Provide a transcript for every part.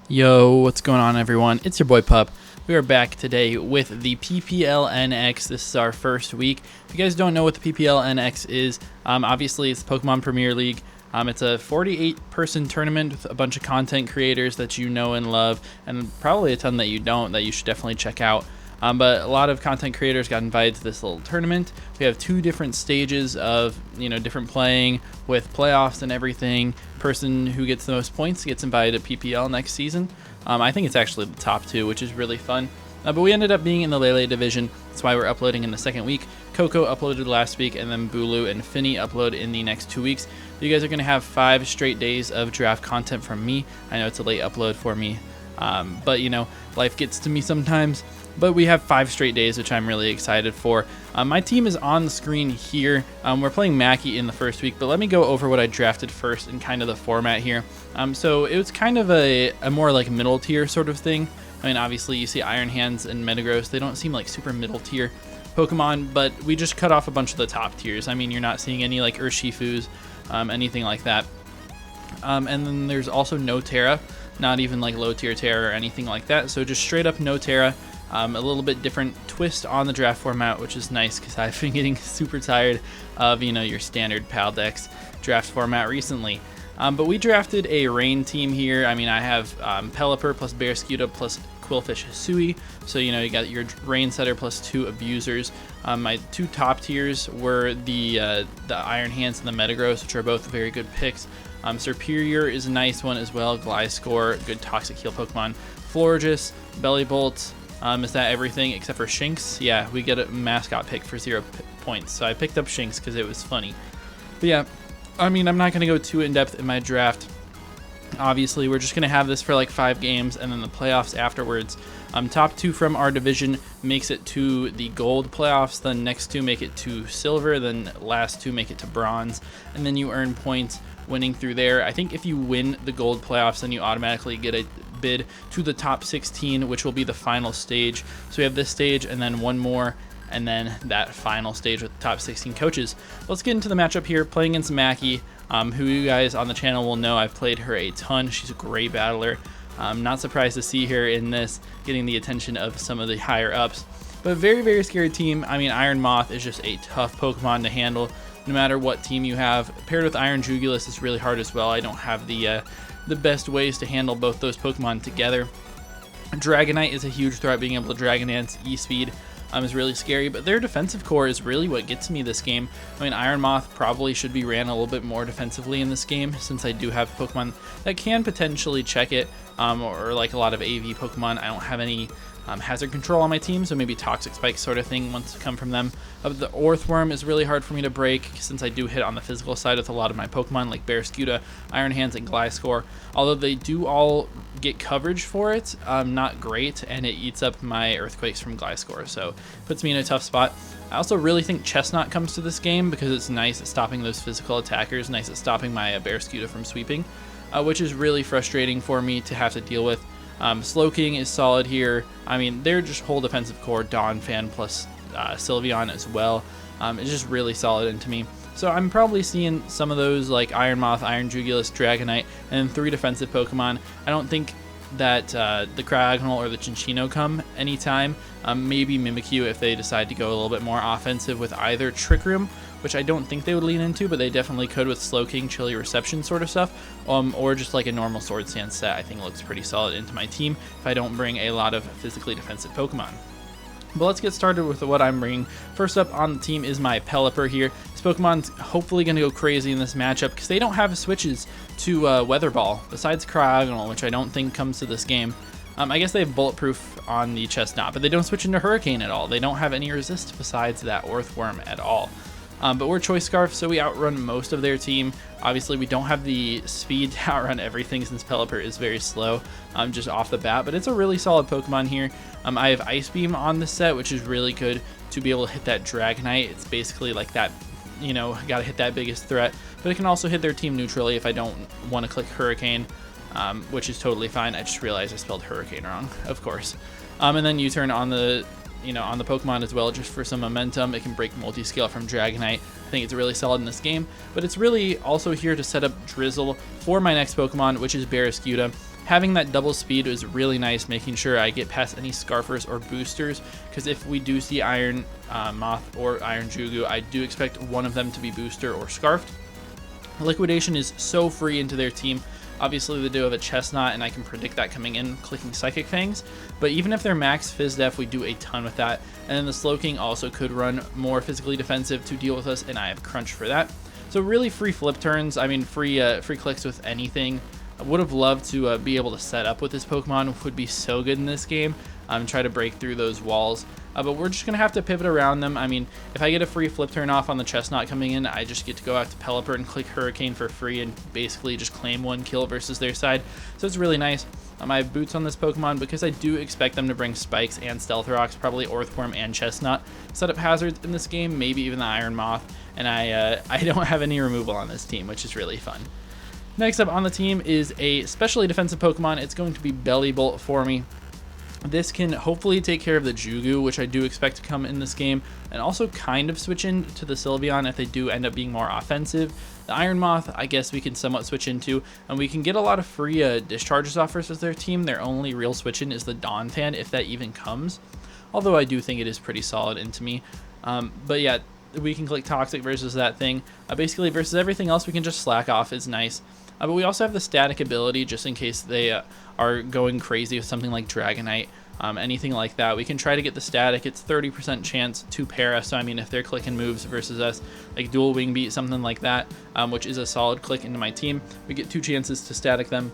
Yo, what's going on, everyone? It's your boy Pup. We are back today with the PPL NX. This is our first week. If you guys don't know what the PPL NX is, obviously it's Pokemon Premier League. It's a 48-person tournament with a bunch of content creators that you know and love, and probably a ton that you don't, that you should definitely check out. But a lot of content creators got invited to this little tournament. We have two different stages of, different playing with playoffs and everything. Person who gets the most points gets invited to PPL next season. I think it's actually the top two, which is really fun. But we ended up being in the Lele division. That's why we're uploading in the second week. Coco uploaded last week, and then Bulu and Finny upload in the next 2 weeks. You guys are going to have 5 straight days of draft content from me. I know it's a late upload for me, but life gets to me sometimes. But we have 5 straight days, which I'm really excited for. My team is on the screen here. We're playing Mackie in the first week, but let me go over what I drafted first and kind of the format here. So it was kind of a more like middle tier sort of thing. I mean, obviously you see Iron Hands and Metagross. They don't seem like super middle tier Pokemon, but we just cut off a bunch of the top tiers. I mean, you're not seeing any like Urshifus, anything like that. And then there's also no Terra, not even like low tier Terra or anything like that. So just straight up no Terra. A little bit different twist on the draft format, which is nice because I've been getting super tired of, your standard PAL Dex draft format recently. But we drafted a rain team here. I mean, I have Pelipper plus Bearscuda plus Quillfish Hisui. So, you got your rain setter plus 2 abusers. My 2 top tiers were the Iron Hands and the Metagross, which are both very good picks. Serperior is a nice one as well. Gliscor, good toxic heal Pokemon. Florges, Bellibolt. Is that everything except for Shinx? Yeah, we get a mascot pick for 0 points. So I picked up Shinx because it was funny. But yeah, I mean, I'm not going to go too in-depth in my draft. Obviously, we're just going to have this for like 5 games and then the playoffs afterwards. Top 2 from our division makes it to the gold playoffs. Then next 2 make it to silver. Then last 2 make it to bronze. And then you earn points winning through there. I think if you win the gold playoffs, then you automatically get a bid to the top 16, which will be the final stage. So we have this stage and then one more, and then that final stage with the top 16 coaches. Let's get into the matchup here, playing against Mackie, who you guys on the channel will know I've played her a ton. She's a great battler. I'm not surprised to see her in this, getting the attention of some of the higher ups. But a very, very scary team. I mean, Iron Moth is just a tough Pokemon to handle, no matter what team you have. Paired with Iron Jugulis is really hard as well. I don't have the best ways to handle both those Pokemon together. Dragonite is a huge threat. Being able to Dragon Dance E-Speed is really scary, but their defensive core is really what gets me this game. I mean, Iron Moth probably should be ran a little bit more defensively in this game, since I do have Pokemon that can potentially check it, or like a lot of AV Pokemon. I don't have any hazard control on my team, so maybe Toxic Spike sort of thing wants to come from them. The Orthworm is really hard for me to break, since I do hit on the physical side with a lot of my Pokemon like Bearscuda, Iron Hands, and Gliscor. Although they do all get coverage for it, not great, and it eats up my Earthquakes from Gliscor, so puts me in a tough spot. I also really think Chestnut comes to this game because it's nice at stopping those physical attackers, nice at stopping my Bearscuda from sweeping, which is really frustrating for me to have to deal with. Slowking is solid here. I mean, they're just whole defensive core, Donphan plus Sylveon as well. It's just really solid into me. So I'm probably seeing some of those like Iron Moth, Iron Jugulis, Dragonite, and then 3 defensive Pokemon. I don't think that the Cryogonal or the Cinccino come anytime. Maybe Mimikyu if they decide to go a little bit more offensive with either Trick Room, which I don't think they would lean into, but they definitely could with Slowking, Chilly Reception sort of stuff, or just like a normal Sword Stance set. I think looks pretty solid into my team if I don't bring a lot of physically defensive Pokemon. But let's get started with what I'm bringing. First up on the team is my Pelipper here. This Pokemon's hopefully going to go crazy in this matchup because they don't have switches to Weather Ball, besides Cryogonal, which I don't think comes to this game. I guess they have Bulletproof on the Chestnut, but they don't switch into Hurricane at all. They don't have any resist besides that Orthworm at all. But we're Choice Scarf, so we outrun most of their team. Obviously, we don't have the speed to outrun everything since Pelipper is very slow just off the bat, but it's a really solid Pokemon here. I have Ice Beam on this set, which is really good to be able to hit that Dragonite. It's basically like that, got to hit that biggest threat, but it can also hit their team neutrally if I don't want to click Hurricane, which is totally fine. I just realized I spelled Hurricane wrong, of course. And then U-Turn on the on the Pokemon as well, just for some momentum. It can break multi-scale from Dragonite. I think it's really solid in this game, but it's really also here to set up Drizzle for my next Pokemon, which is Bearscuda. Having that double speed is really nice, making sure I get past any Scarfers or boosters, because if we do see Iron Moth or Iron Jugu, I do expect one of them to be booster or scarfed. Liquidation is so free into their team. Obviously, they do have a Chestnut, and I can predict that coming in, clicking Psychic Fangs. But even if they're max Fizz Def, we do a ton with that. And then the Slowking also could run more physically defensive to deal with us, and I have Crunch for that. So really free flip turns, I mean free clicks with anything. I would have loved to be able to set up with this Pokemon, would be so good in this game. Try to break through those walls. But we're just going to have to pivot around them. I mean, if I get a free flip turn off on the Chestnut coming in, I just get to go out to Pelipper and click Hurricane for free and basically just claim one kill versus their side. So it's really nice. I have Boots on this Pokemon because I do expect them to bring Spikes and Stealth Rocks, probably Earthworm and Chestnut. Set up hazards in this game, maybe even the Iron Moth. And I don't have any removal on this team, which is really fun. Next up on the team is a specially defensive Pokemon. It's going to be Belly Bolt for me. This can hopefully take care of the Jugu, which I do expect to come in this game, and also kind of switch into the Sylveon if they do end up being more offensive. The Iron Moth, I guess we can somewhat switch into, and we can get a lot of free discharges off versus their team. Their only real switch in is the Donphan, if that even comes, although I do think it is pretty solid into me. But yeah, we can click Toxic versus that thing. Basically, versus everything else, we can just slack off. It's nice. But we also have the static ability just in case they are going crazy with something like Dragonite, anything like that. We can try to get the static. It's 30% chance to para. So I mean, if they're clicking moves versus us, like Dual Wing Beat, something like that, which is a solid click into my team, we get 2 chances to static them.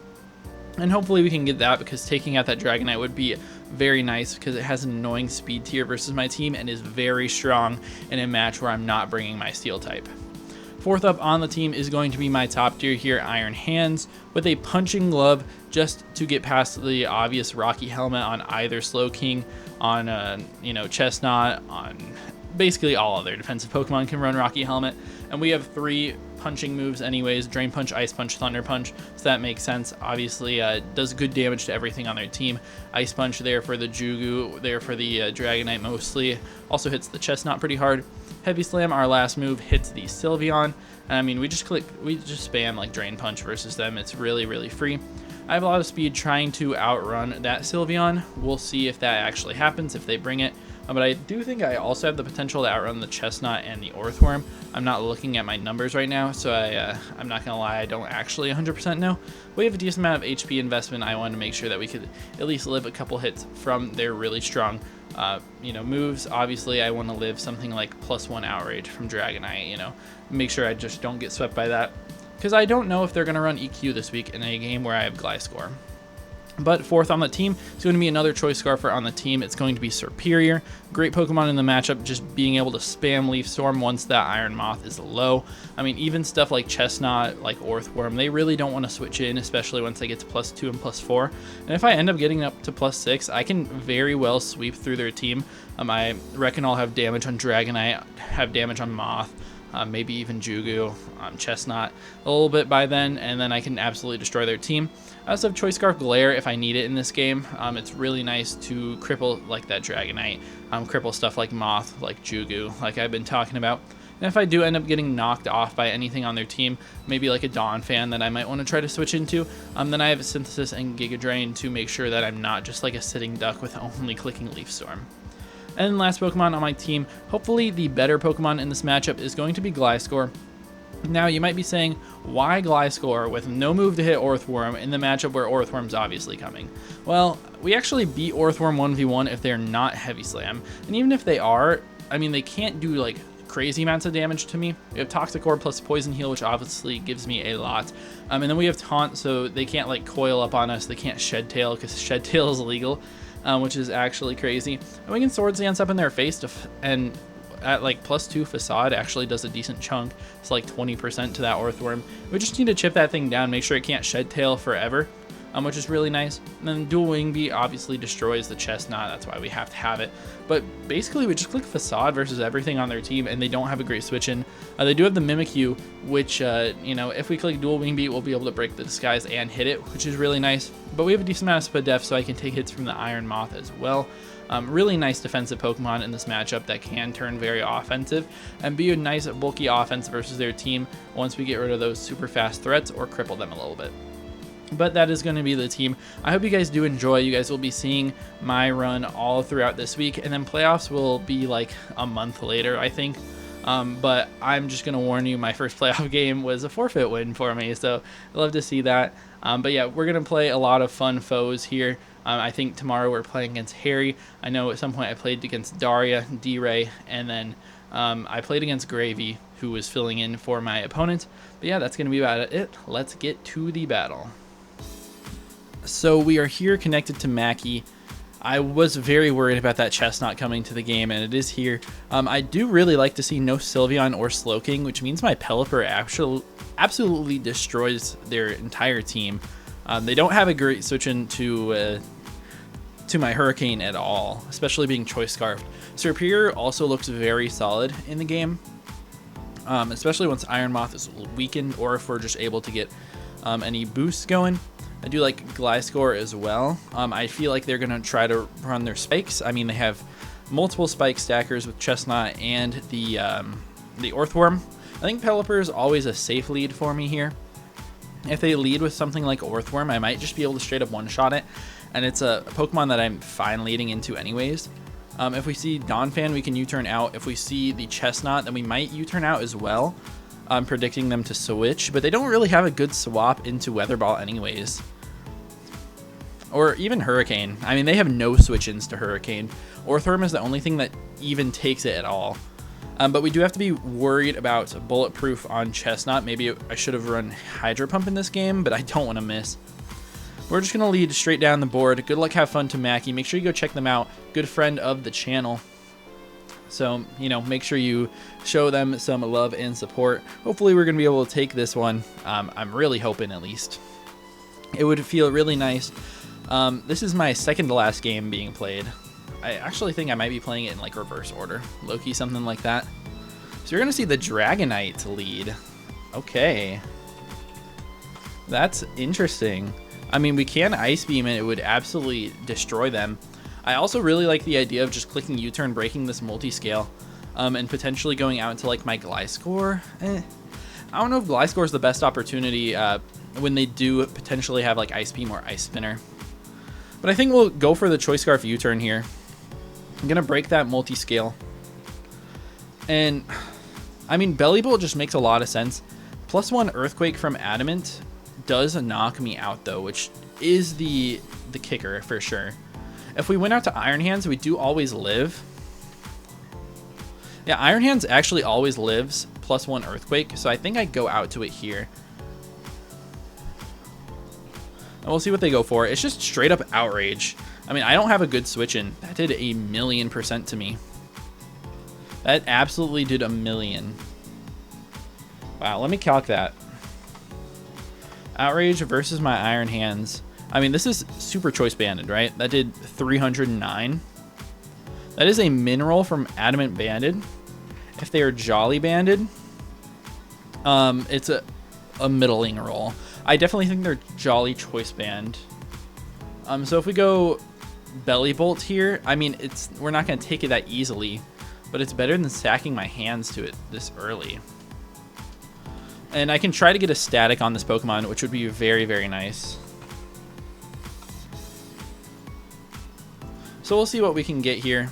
And hopefully we can get that, because taking out that Dragonite would be very nice, because it has an annoying speed tier versus my team and is very strong in a match where I'm not bringing my Steel type. Fourth up on the team is going to be my top tier here, Iron Hands, with a Punching Glove just to get past the obvious Rocky Helmet on either Slowking, on Chestnut, on basically all other defensive Pokemon can run Rocky Helmet. And we have 3 punching moves anyways: Drain Punch, Ice Punch, Thunder Punch, so that makes sense. Obviously does good damage to everything on their team. Ice Punch there for the Jugu, there for the Dragonite mostly, also hits the Chestnut pretty hard. Heavy Slam, our last move, hits the Sylveon. And I mean, we just spam like Drain Punch versus them. It's really free. I have a lot of speed trying to outrun that Sylveon. We'll see if that actually happens, if they bring it. But I do think I also have the potential to outrun the Chestnut and the Earthworm. I'm not looking at my numbers right now, so I'm not going to lie, I don't actually 100% know. We have a decent amount of HP investment. I wanted to make sure that we could at least live a couple hits from their really strong moves. Obviously, I want to live something like +1 Outrage from Dragonite, make sure I just don't get swept by that, because I don't know if they're going to run EQ this week in a game where I have Gliscor. But fourth on the team is going to be another Choice Scarfer on the team. It's going to be Superior. Great Pokemon in the matchup, just being able to spam Leaf Storm once that Iron Moth is low. I mean, even stuff like Chestnut, like Earthworm, they really don't want to switch in, especially once they get to +2 and +4. And if I end up getting up to +6, I can very well sweep through their team. I reckon I'll have damage on Dragonite, have damage on Moth, maybe even Jugu, Chestnut a little bit by then, and then I can absolutely destroy their team. I also have Choice Scarf Glare if I need it in this game. It's really nice to cripple like that Dragonite, cripple stuff like Moth, like Jugu, like I've been talking about. And if I do end up getting knocked off by anything on their team, maybe like a Donphan that I might want to try to switch into, then I have a Synthesis and Giga Drain to make sure that I'm not just like a sitting duck with only clicking Leaf Storm. And then last Pokemon on my team, hopefully the better Pokemon in this matchup, is going to be Gliscor. Now, you might be saying, why Gliscor with no move to hit Earthworm in the matchup where Earthworm's obviously coming? Well, we actually beat Earthworm 1v1 if they're not Heavy Slam. And even if they are, I mean, they can't do like crazy amounts of damage to me. We have Toxic Orb plus Poison Heal, which obviously gives me a lot. And then we have Taunt, so they can't like coil up on us. They can't Shed Tail, because Shed Tail is illegal, which is actually crazy. And we can Swords Dance up in their face and at like +2 Facade actually does a decent chunk. It's like 20% to that Earthworm. We just need to chip that thing down, make sure it can't Shed Tail forever, which is really nice. And then Dual Wing Beat obviously destroys the Chestnut, that's why we have to have it. But basically we just click Facade versus everything on their team, and they don't have a great switch in. They do have the Mimikyu, which, if we click Dual Wing Beat, we'll be able to break the Disguise and hit it, which is really nice. But we have a decent amount of Speed Def, so I can take hits from the Iron Moth as well. Really nice defensive Pokemon in this matchup that can turn very offensive and be a nice bulky offense versus their team once we get rid of those super fast threats or cripple them a little bit. But that is going to be the team. I hope you guys do enjoy. You guys will be seeing my run all throughout this week, and then playoffs will be like a month later, I think. But I'm just going to warn you, my first playoff game was a forfeit win for me, so I'd love to see that. But yeah, we're going to play a lot of fun foes here. I think tomorrow we're playing against Harry. I know at some point I played against Daria, D-Ray, and then I played against Gravy, who was filling in for my opponent. But yeah, that's going to be about it. Let's get to the battle. So we are here connected to Mackie. I was very worried about that chestnut coming to the game, and it is here. I do really like to see no Sylveon or Slowking, which means my Pelipper absolutely destroys their entire team. They don't have a great switch into my Hurricane at all, especially being Choice Scarfed. Serperior also looks very solid in the game, especially once Iron Moth is weakened or if we're just able to get any boosts going. I do like Gliscor as well. I feel like they're going to try to run their spikes. I mean, they have multiple spike stackers with Chestnut and the Orthworm. I think Pelipper is always a safe lead for me here. If they lead with something like Orthworm, I might just be able to straight up one-shot it, and it's a Pokemon that I'm fine leading into anyways. If we see Donphan, we can U-turn out. If we see the Chestnut, then we might U-turn out as well. I'm predicting them to switch, but they don't really have a good swap into Weather Ball anyways. Or even Hurricane. I mean, they have no switch-ins to Hurricane. Orthworm is the only thing that even takes it at all. But we do have to be worried about Bulletproof on Chestnut. Maybe I should have run Hydro Pump in this game, but I don't want to miss. We're just going to lead straight down the board. Good luck, have fun to Mackie. Make sure you go check them out. Good friend of the channel. So, you know, make sure you show them some love and support. Hopefully we're going to be able to take this one. I'm really hoping, at least. It would feel really nice. This is my second to last game being played. I actually think I might be playing it in like reverse order. Loki, something like that. So you're going to see the Dragonite lead. Okay. That's interesting. I mean, we can Ice Beam and it would absolutely destroy them. I also really like the idea of just clicking U-turn, breaking this multi-scale, and potentially going out into like my Gliscor. I don't know if Gliscor is the best opportunity when they do potentially have like Ice Beam or Ice Spinner. But I think we'll go for the Choice Scarf U-turn here. I'm going to break that multi-scale. And, I mean, Belly Bolt just makes a lot of sense. +1 Earthquake from Adamant does knock me out, though, which is the kicker for sure. If we went out to Iron Hands, we do always live. Yeah, Iron Hands actually always lives +1 Earthquake, so I think I go out to it here. And we'll see what they go for. It's just straight up Outrage. I mean, I don't have a good switch in. That did 1,000,000% to me. That absolutely did 1,000,000. Wow, let me calc that. Outrage versus my Iron Hands. I mean, this is Super Choice Banded, right? That did 309. That is a Mineral from Adamant Banded. If they are Jolly Banded, it's a middling roll. I definitely think they're Jolly Choice Band. So if we go Belly Bolt here, I mean, we're not going to take it that easily, but it's better than stacking my hands to it this early. And I can try to get a static on this Pokemon, which would be very, very nice. So we'll see what we can get here.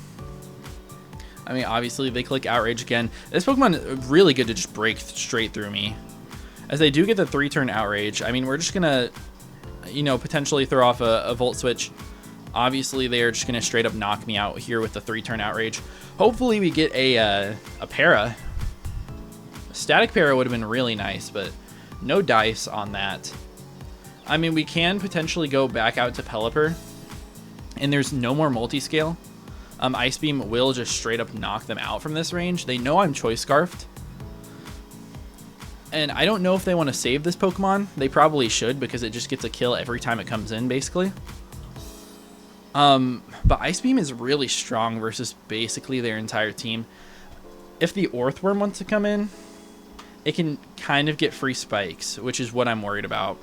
I mean, obviously, they click Outrage again. This Pokemon is really good to just break straight through me. As they do get the 3-turn Outrage, I mean, we're just going to, you know, potentially throw off a Volt Switch. Obviously, they are just going to straight up knock me out here with the 3-turn Outrage. Hopefully, we get a Para. A Static Para would have been really nice, but no dice on that. I mean, we can potentially go back out to Pelipper, and there's no more multi-scale. Ice Beam will just straight up knock them out from this range. They know I'm Choice Scarfed. And I don't know if they want to save this Pokemon. They probably should, because it just gets a kill every time it comes in, basically. But Ice Beam is really strong versus basically their entire team. If the Orthworm wants to come in, it can kind of get free spikes, which is what I'm worried about.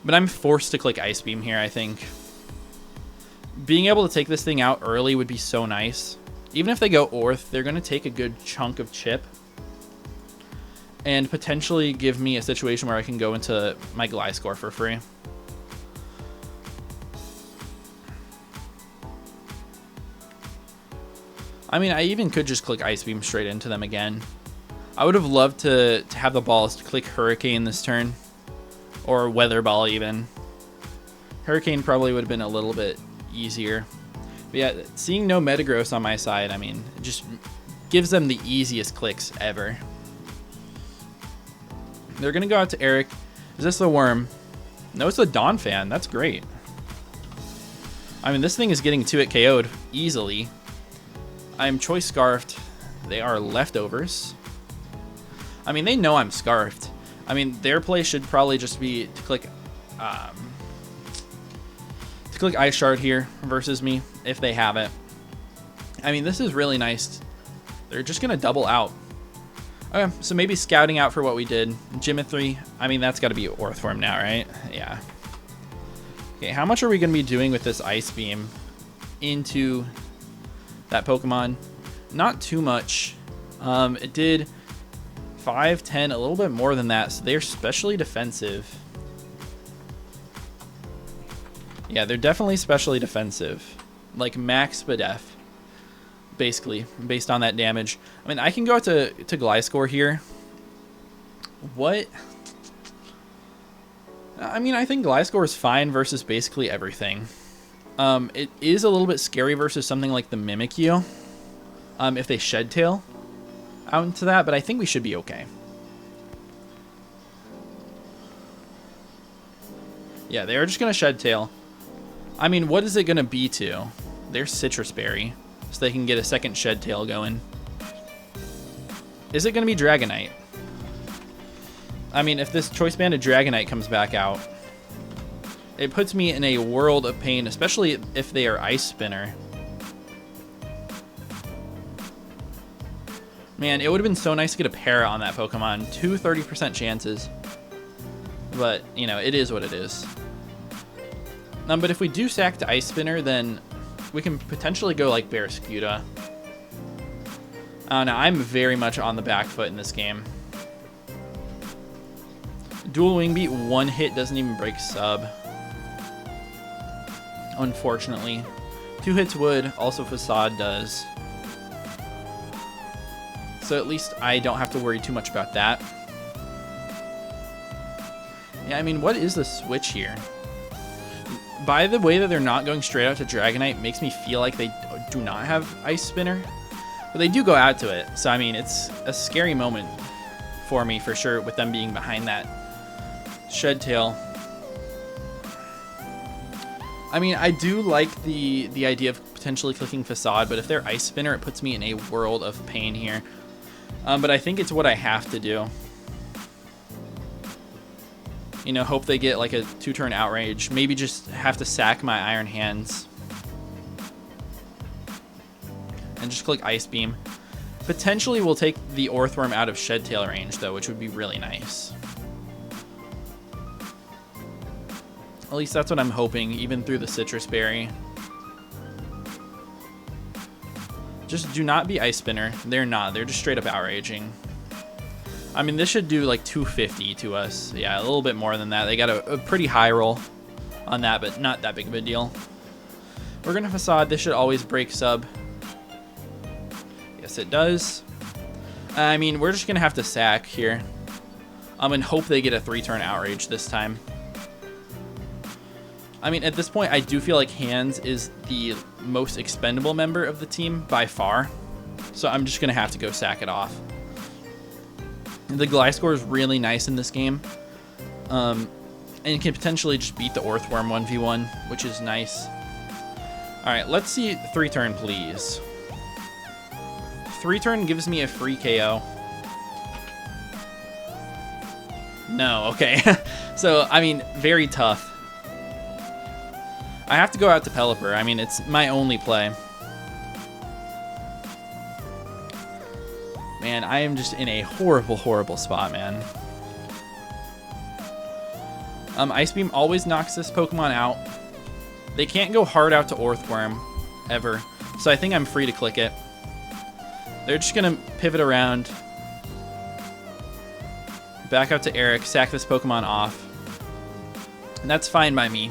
But I'm forced to click Ice Beam here, I think. Being able to take this thing out early would be so nice. Even if they go Orth, they're going to take a good chunk of chip. and potentially give me a situation where I can go into my Gliscor for free. I mean, I even could just click Ice Beam straight into them again. I would have loved to have the balls to click Hurricane this turn, or Weather Ball even. Hurricane probably would have been a little bit easier. But yeah, seeing no Metagross on my side, I mean, it just gives them the easiest clicks ever. They're going to go out to Eric. Is this a worm? No, it's a Donphan. That's great. I mean, this thing is getting 2-hit KO'd easily. I'm Choice Scarfed. They are leftovers. I mean, they know I'm Scarfed. I mean, their play should probably just be to click Ice Shard here versus me if they have it. I mean, this is really nice. They're just going to double out. Okay, so maybe scouting out for what we did. Geometry, I mean, that's got to be Orthworm now, right? Yeah. Okay, how much are we going to be doing with this Ice Beam into that Pokemon? Not too much. It did 5, 10, a little bit more than that, so they're specially defensive. Yeah, they're definitely specially defensive. Like max Spadef, basically, based on that damage. I mean, I can go to Gliscor here. What? I mean, I think Gliscor is fine versus basically everything. It is a little bit scary versus something like the Mimikyu. If they Shed Tail out into that, but I think we should be okay. Yeah, they're just going to Shed Tail. I mean, what is it going to be to? They're Citrus Berry, so they can get a second Shed Tail going. Is it going to be Dragonite? I mean, if this Choice Banded Dragonite comes back out, it puts me in a world of pain, especially if they are Ice Spinner. Man, it would have been so nice to get a Para on that Pokemon. 2 30% chances. But, you know, it is what it is. But if we do sack to Ice Spinner, then we can potentially go like Barraskewda. Now, I'm very much on the back foot in this game. Dual Wing Beat, 1 hit doesn't even break sub. Unfortunately. 2 hits would, also Facade does. So at least I don't have to worry too much about that. Yeah, I mean, what is the switch here? By the way that they're not going straight out to Dragonite makes me feel like they do not have Ice Spinner. But they do go out to it. So, I mean, it's a scary moment for me for sure with them being behind that Shed Tail. I mean, I do like the idea of potentially clicking Facade, but if they're Ice Spinner, it puts me in a world of pain here. But I think it's what I have to do. You know, hope they get like a 2-turn Outrage. Maybe just have to sack my Iron Hands. And just click Ice Beam. Potentially we'll take the Orthworm out of Shed Tail range, though, which would be really nice. At least that's what I'm hoping, even through the Citrus Berry. Just do not be Ice Spinner. They're not. They're just straight up Outraging. I mean, this should do like 250 to us. Yeah, a little bit more than that. They got a pretty high roll on that, but not that big of a deal. We're going to Facade. This should always break sub. Yes, it does. I mean, we're just going to have to sack here. And hope they get a 3-turn Outrage this time. I mean, at this point, I do feel like Hands is the most expendable member of the team by far. So I'm just going to have to go sack it off. The Gliscor is really nice in this game. And can potentially just beat the Orthworm 1v1, which is nice. Alright, let's see 3-turn, please. 3-turn gives me a free KO. No, okay. So, I mean, very tough. I have to go out to Pelipper. I mean, it's my only play. Man, I am just in a horrible, horrible spot, man. Ice Beam always knocks this Pokemon out. They can't go hard out to Orthworm, ever. So I think I'm free to click it. They're just going to pivot around. back out to Eric, sack this Pokemon off. And that's fine by me.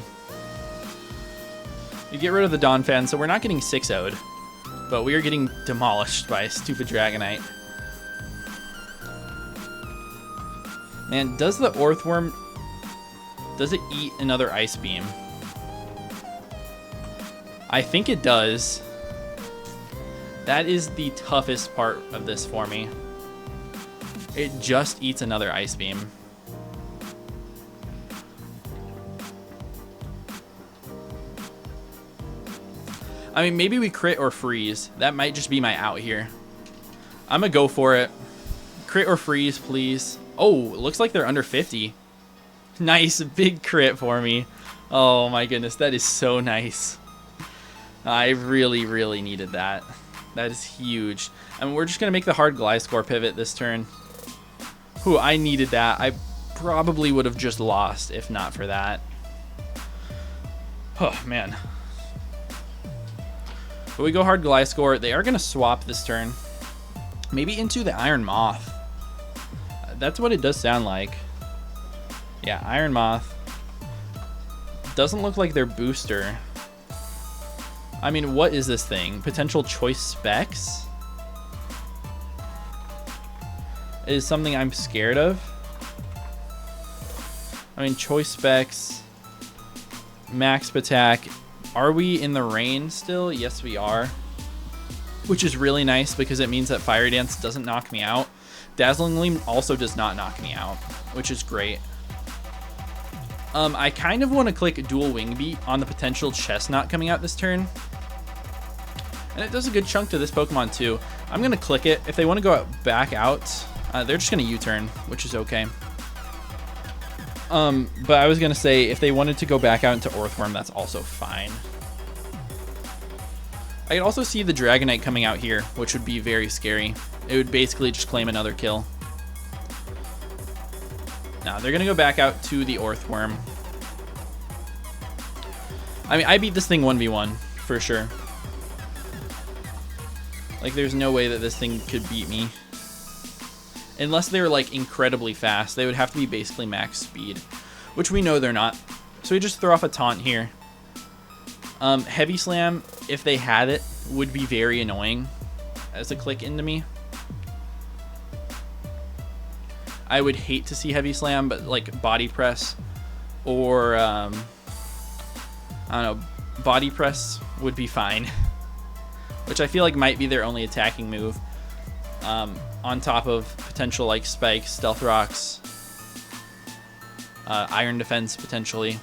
You get rid of the Donphan, so we're not getting 6-0'd. But we are getting demolished by a stupid Dragonite. Man, does the Orthworm... does it eat another Ice Beam? I think it does. That is the toughest part of this for me. It just eats another Ice Beam. I mean, maybe we crit or freeze. That might just be my out here. I'm gonna go for it. Crit or freeze, please. Oh, it looks like they're under 50. Nice, big crit for me. Oh my goodness, that is so nice. I really, really needed that. That is huge. I mean, we're just gonna make the hard Gliscor pivot this turn. Whew, I needed that. I probably would have just lost if not for that. Oh, man. But we go hard Gliscor. They are going to swap this turn. Maybe into the Iron Moth. That's what it does sound like. Yeah, Iron Moth. Doesn't look like their booster. I mean, what is this thing? Potential Choice Specs? Is something I'm scared of. I mean, Choice Specs. Max Attack. Are we in the rain still? Yes, we are. Which is really nice because it means that Fire Dance doesn't knock me out. Dazzling Gleam also does not knock me out, which is great. I kind of want to click Dual Wing Beat on the potential Chestnut coming out this turn. And it does a good chunk to this Pokemon too. I'm going to click it. If they want to go back out, they're just going to U-turn, which is okay. But I was going to say, if they wanted to go back out into Orthworm, that's also fine. I could also see the Dragonite coming out here, which would be very scary. It would basically just claim another kill. Now, they're going to go back out to the Orthworm. I mean, I beat this thing 1v1, for sure. Like, there's no way that this thing could beat me. Unless they're like incredibly fast, they would have to be basically max speed, which we know they're not. So we just throw off a taunt here. Heavy Slam, if they had it, would be very annoying as a click into me. I would hate to see Heavy Slam, but like Body Press or I don't know, Body Press would be fine, which I feel like might be their only attacking move. On top of potential like Spikes, Stealth Rocks, Iron Defense potentially.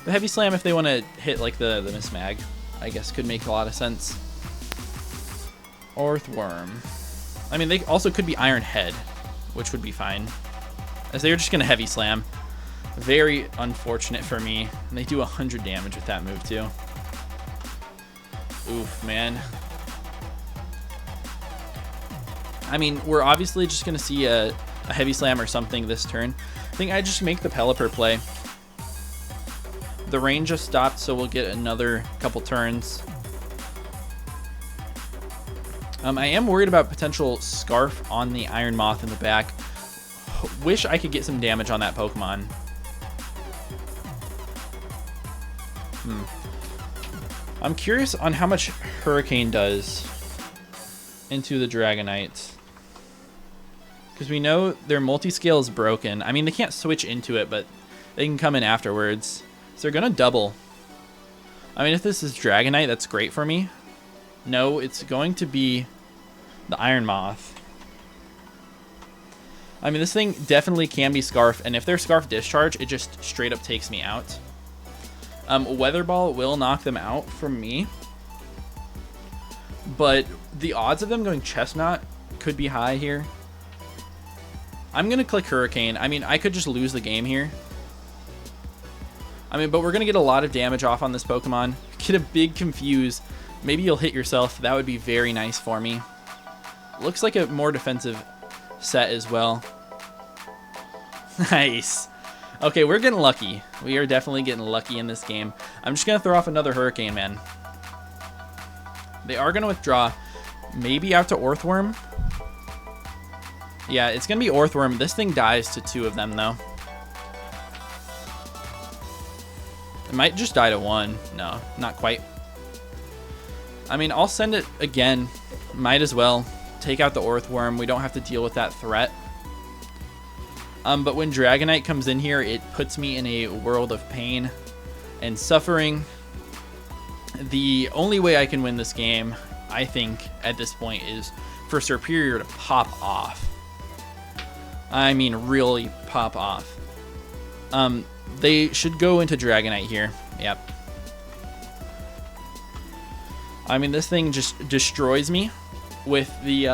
But Heavy Slam, if they want to hit like the Miss Mag, I guess could make a lot of sense. Orthworm. I mean, they also could be Iron Head, which would be fine, as they're just going to Heavy Slam. Very unfortunate for me. And they do 100 damage with that move too. Oof, man. I mean, we're obviously just going to see a Heavy Slam or something this turn. I think I just make the Pelipper play. The rain just stopped, so we'll get another couple turns. I am worried about potential Scarf on the Iron Moth in the back. Wish I could get some damage on that Pokemon. I'm curious on how much Hurricane does into the Dragonite. Because we know their multi-scale is broken. I mean, they can't switch into it, but they can come in afterwards. So they're going to double. I mean, if this is Dragonite, that's great for me. No, it's going to be the Iron Moth. I mean, this thing definitely can be Scarf, and if they're Scarf Discharge, it just straight up takes me out. Weather Ball will knock them out from me. But the odds of them going Chestnut could be high here. I'm going to click Hurricane. I mean, I could just lose the game here. I mean, but we're going to get a lot of damage off on this Pokemon. Get a big Confuse. Maybe you'll hit yourself. That would be very nice for me. Looks like a more defensive set as well. Nice. Okay, we're getting lucky. We are definitely getting lucky in this game. I'm just going to throw off another Hurricane, man. They are going to withdraw. Maybe out to Orthworm. Yeah, it's going to be Orthworm. This thing dies to 2 of them, though. It might just die to 1. No, not quite. I mean, I'll send it again. Might as well. Take out the Orthworm. We don't have to deal with that threat. But when Dragonite comes in here, it puts me in a world of pain and suffering. The only way I can win this game, I think, at this point, is for Superior to pop off. I mean, really pop off. They should go into Dragonite here. Yep. I mean, this thing just destroys me with the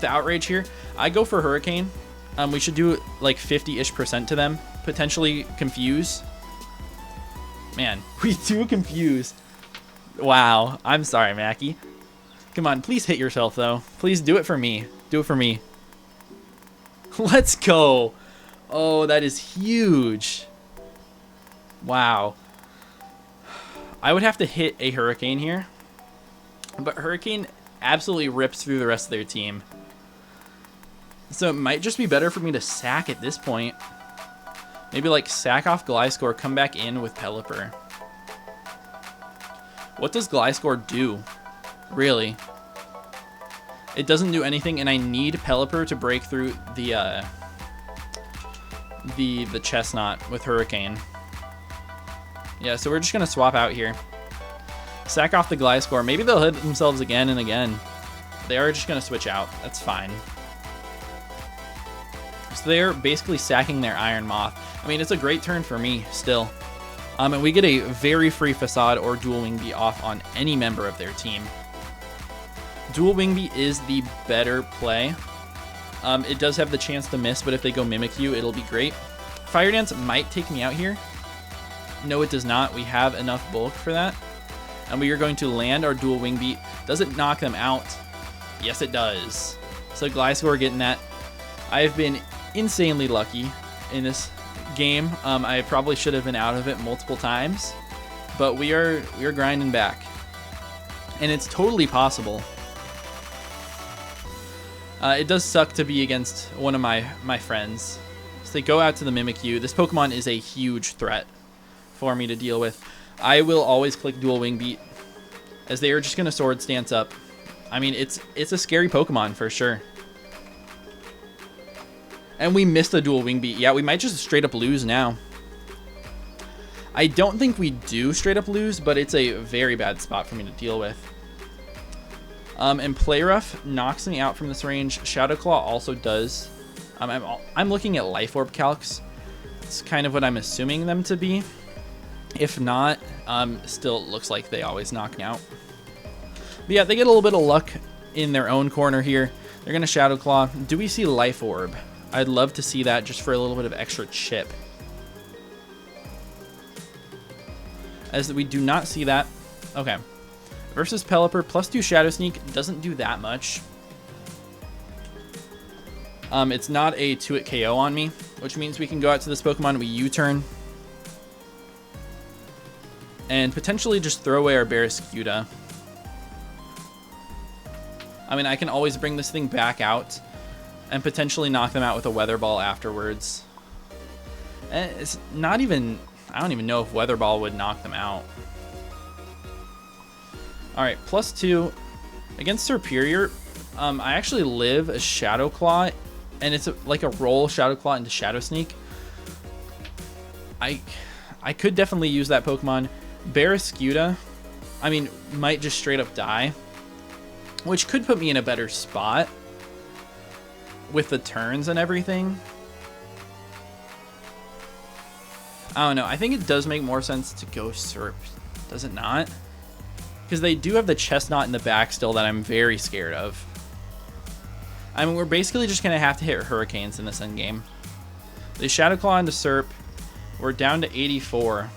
Outrage here. I go for Hurricane. We should do like 50-ish% to them. Potentially Confuse. Man, we do Confuse. Wow. I'm sorry, Mackie. Come on, please hit yourself, though. Please do it for me. Do it for me. Let's go. Oh, that is huge. Wow. I would have to hit a Hurricane here. But Hurricane absolutely rips through the rest of their team. So it might just be better for me to sack at this point. Maybe like sack off Gliscor, come back in with Pelipper. What does Gliscor do? Really? It doesn't do anything, and I need Pelipper to break through the Chestnut with Hurricane. Yeah, so we're just gonna swap out here. Sack off the Gliscor. Maybe they'll hit themselves again and again. They are just gonna switch out. That's fine. So they're basically sacking their Iron Moth. I mean, it's a great turn for me still. And we get a very free Facade or Dual Wing Beat off on any member of their team. Dual Wing Beat is the better play. It does have the chance to miss, but if they go Mimikyu, it'll be great. Fire Dance might take me out here. No, it does not. We have enough bulk for that. And we are going to land our Dual Wing Beat. Does it knock them out? Yes, it does. So Gliscor getting that. I have been insanely lucky in this game. I probably should have been out of it multiple times, but we are grinding back, and it's totally possible. It does suck to be against one of my friends. So they go out to the Mimikyu. This Pokemon is a huge threat for me to deal with. I will always click Dual Wing Beat, as they are just going to Sword Stance up. I mean, it's a scary Pokemon for sure. And we missed the Dual Wing Beat. Yeah, we might just straight up lose now. I don't think we do straight up lose, but it's a very bad spot for me to deal with. And Play Rough knocks me out from this range. Shadow Claw also does. I'm looking at Life Orb calcs. It's kind of what I'm assuming them to be. If not, still looks like they always knock me out. But yeah, they get a little bit of luck in their own corner here. They're going to Shadow Claw. Do we see Life Orb? I'd love to see that just for a little bit of extra chip. As we do not see that. Okay. Versus Pelipper, +2 Shadow Sneak doesn't do that much. It's not a 2-hit KO on me, which means we can go out to this Pokemon, we U-turn. And potentially just throw away our Barraskewda. I mean, I can always bring this thing back out and potentially knock them out with a Weather Ball afterwards. And it's not even... I don't even know if Weather Ball would knock them out. Alright, +2. Against Superior, I actually live a Shadow Claw, and it's like a roll Shadow Claw into Shadow Sneak. I could definitely use that Pokemon. Barraskewda, I mean, might just straight up die, which could put me in a better spot with the turns and everything. I don't know. I think it does make more sense to go Serp. Does it not? Because they do have the Chestnut in the back still that I'm very scared of. I mean, we're basically just going to have to hit Hurricanes in this endgame. They Shadow Claw into Serp. We're down to 84.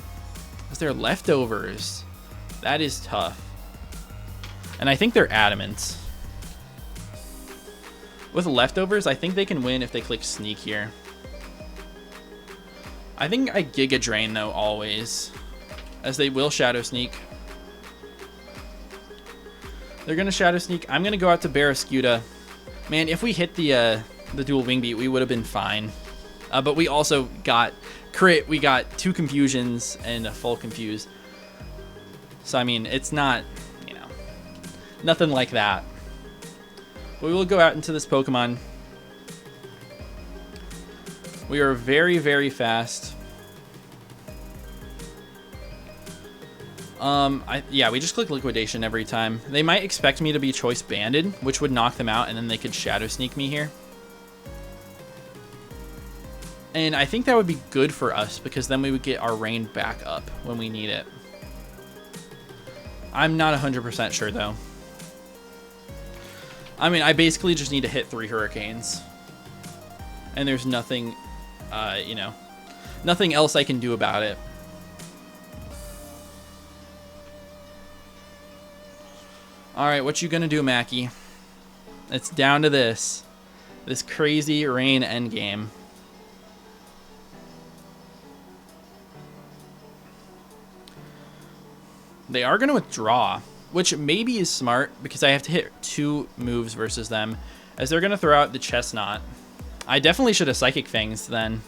Is there leftovers? That is tough. And I think they're adamant. With leftovers, I think they can win if they click Sneak here. I think I Giga Drain, though, always. As they will Shadow Sneak. They're going to Shadow Sneak. I'm going to go out to Barraskewda. Man, if we hit the the dual wing beat, we would have been fine. But we also got crit. We got 2 confusions and a full confuse. So, I mean, it's not, you know, nothing like that. But we will go out into this Pokemon. We are very, very fast. Yeah, we just click Liquidation every time. They might expect me to be Choice Banded, which would knock them out, and then they could Shadow Sneak me here. And I think that would be good for us, because then we would get our rain back up when we need it. I'm not 100% sure, though. I mean, I basically just need to hit 3 Hurricanes. And there's nothing, you know, nothing else I can do about it. Alright, what you gonna do, Mackie? It's down to this. This crazy rain endgame. They are going to withdraw, which maybe is smart because I have to hit 2 moves versus them, as they're going to throw out the Chestnut. I definitely should have Psychic Fangs then.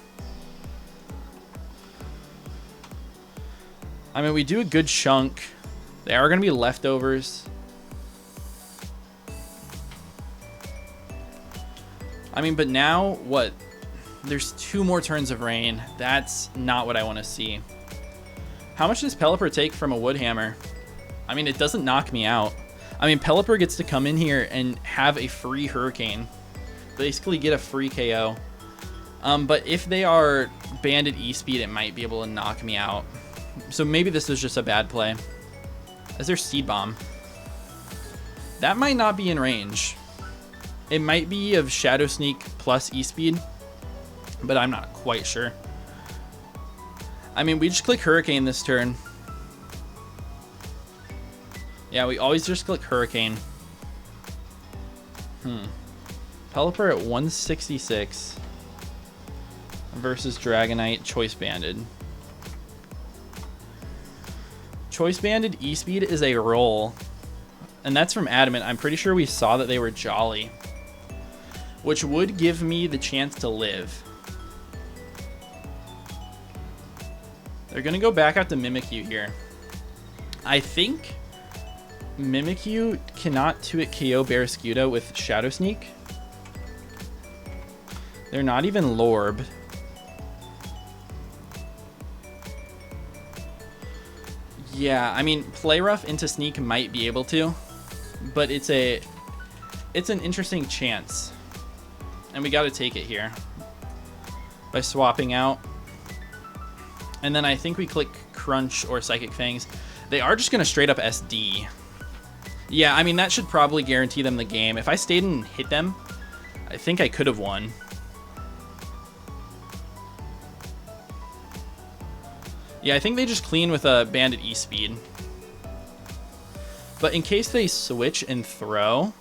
I mean, we do a good chunk. They are going to be leftovers. I mean, but now, what? There's 2 more turns of rain. That's not what I want to see. How much does Pelipper take from a Wood Hammer? I mean, it doesn't knock me out. I mean, Pelipper gets to come in here and have a free Hurricane. Basically get a free KO. But if they are Banded E-Speed, it might be able to knock me out. So maybe this was just a bad play. Is there Seed Bomb? That might not be in range. It might be of Shadow Sneak plus E-Speed, but I'm not quite sure. I mean, we just click Hurricane this turn. Yeah, we always just click Hurricane. Pelipper at 166 versus Dragonite Choice Banded. Choice Banded E-Speed is a roll, and that's from Adamant. I'm pretty sure we saw that they were Jolly, which would give me the chance to live. They're going to go back out to Mimikyu here. I think Mimikyu cannot 2-hit KO Barraskewda with Shadow Sneak. They're not even Lorb. Yeah, I mean, Play Rough into Sneak might be able to, but it's an interesting chance. And we got to take it here by swapping out. And then I think we click Crunch or Psychic Fangs. They are just going to straight up SD. Yeah, I mean, that should probably guarantee them the game. If I stayed and hit them, I think I could have won. Yeah, I think they just clean with a Banded E-Speed. But in case they switch and throw,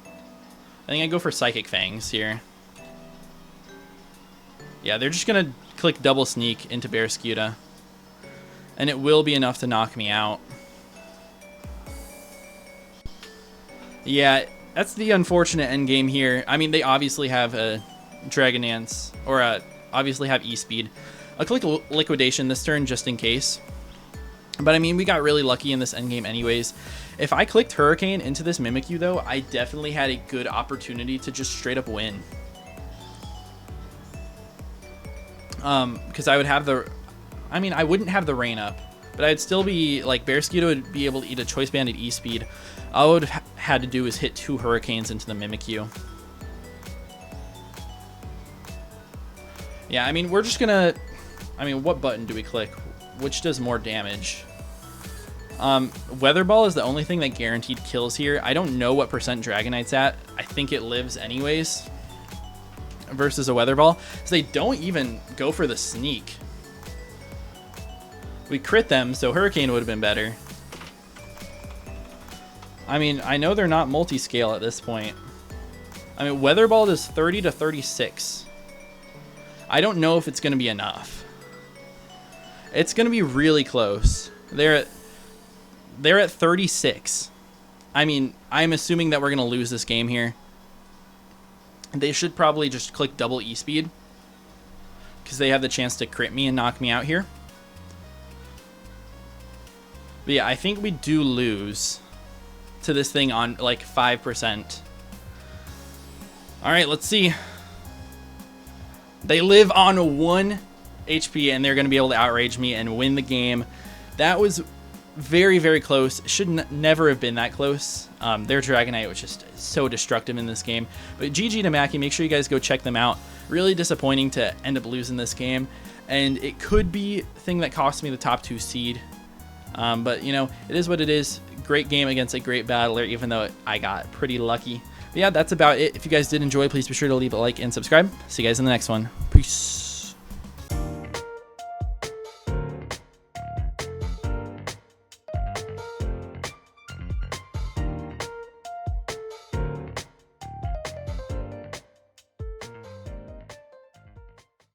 I think I go for Psychic Fangs here. Yeah, they're just going to click Double Sneak into Barraskewda, and it will be enough to knock me out. Yeah, that's the unfortunate end game here. I mean, they obviously have a Dragonance, or obviously have E-Speed. I'll click Liquidation this turn just in case. But I mean, we got really lucky in this end game anyways. If I clicked Hurricane into this Mimikyu though, I definitely had a good opportunity to just straight up win. Because I would have I mean, I wouldn't have the rain up, but I'd still be, like, Barraskewda would be able to eat a Choice Banded E-Speed. All I would have had to do is hit 2 Hurricanes into the Mimikyu. Yeah, I mean, we're just gonna, I mean, what button do we click? Which does more damage? Weather Ball is the only thing that guaranteed kills here. I don't know what percent Dragonite's at. I think it lives anyways. Versus a Weather Ball. So they don't even go for the Sneak. We crit them, so Hurricane would have been better. I mean, I know they're not multi-scale at this point. I mean, Weather Ball does 30 to 36. I don't know if it's going to be enough. It's going to be really close. They're at 36. I mean, I'm assuming that we're going to lose this game here. They should probably just click double E speed, because they have the chance to crit me and knock me out here. But yeah, I think we do lose to this thing on like 5%. All right, let's see. They live on 1 HP, and they're going to be able to outrage me and win the game. That was very, very close. Should never have been that close. Their Dragonite was just so destructive in this game. But GG to Mackie. Make sure you guys go check them out. Really disappointing to end up losing this game. And it could be the thing that cost me the top 2 seed. But, you know, it is what it is. Great game against a great battler, even though I got pretty lucky. But yeah, that's about it. If you guys did enjoy, please be sure to leave a like and subscribe. See you guys in the next one. Peace.